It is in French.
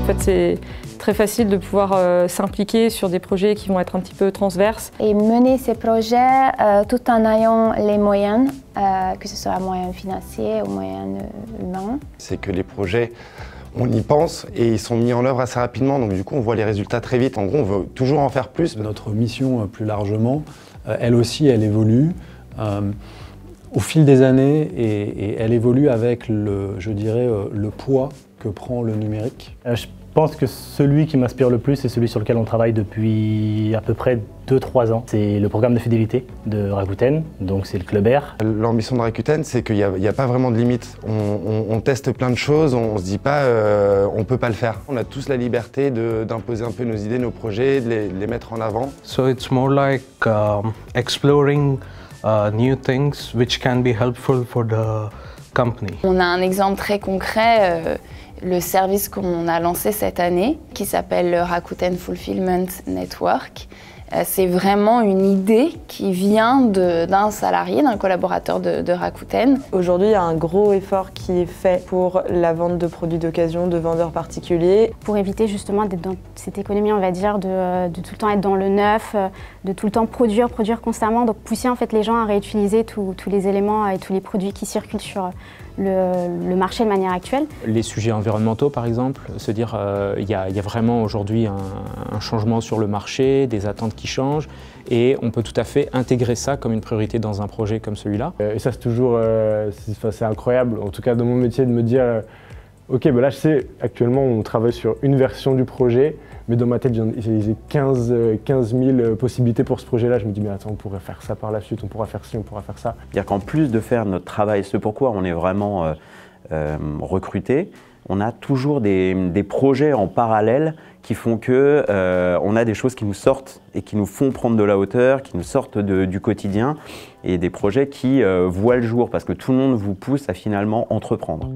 fait, c'est très facile de pouvoir s'impliquer sur des projets qui vont être un petit peu transverses. Et mener ces projets tout en ayant les moyens, que ce soit moyens financiers ou moyens humains. C'est que les projets, on y pense et ils sont mis en œuvre assez rapidement, donc du coup on voit les résultats très vite. En gros, on veut toujours en faire plus. Notre mission, plus largement, elle aussi, elle évolue au fil des années et elle évolue avec je dirais, le poids que prend le numérique. Je pense que celui qui m'inspire le plus, c'est celui sur lequel on travaille depuis à peu près 2-3 ans. C'est le programme de fidélité de Rakuten, donc c'est le Club Air. L'ambition de Rakuten, c'est qu'il n'y a pas vraiment de limite. On teste plein de choses, on ne se dit pas on ne peut pas le faire. On a tous la liberté d'imposer un peu nos idées, nos projets, de les mettre en avant. So it's more like exploring new things which can be helpful for the company. On a un exemple très concret. Le service qu'on a lancé cette année, qui s'appelle le Rakuten Fulfillment Network. C'est vraiment une idée qui vient d'un salarié, d'un collaborateur de Rakuten. Aujourd'hui, il y a un gros effort qui est fait pour la vente de produits d'occasion, de vendeurs particuliers. Pour éviter justement d'être dans cette économie, on va dire, de tout le temps être dans le neuf, de tout le temps produire constamment, donc pousser en fait les gens à réutiliser tous les éléments et tous les produits qui circulent sur le marché de manière actuelle. Les sujets environnementaux par exemple, se dire il y a vraiment aujourd'hui un changement sur le marché, des attentes qui changent et on peut tout à fait intégrer ça comme une priorité dans un projet comme celui-là. Et ça c'est toujours c'est incroyable, en tout cas dans mon métier, de me dire ok, là je sais, actuellement on travaille sur une version du projet, mais dans ma tête j'ai 15 000 possibilités pour ce projet-là. Je me dis mais attends, on pourrait faire ça par la suite, on pourra faire ci, on pourra faire ça. C'est-à-dire qu'en plus de faire notre travail, ce pourquoi on est vraiment recruté, on a toujours des projets en parallèle qui font que on a des choses qui nous sortent et qui nous font prendre de la hauteur, qui nous sortent du quotidien, et des projets qui voient le jour parce que tout le monde vous pousse à finalement entreprendre.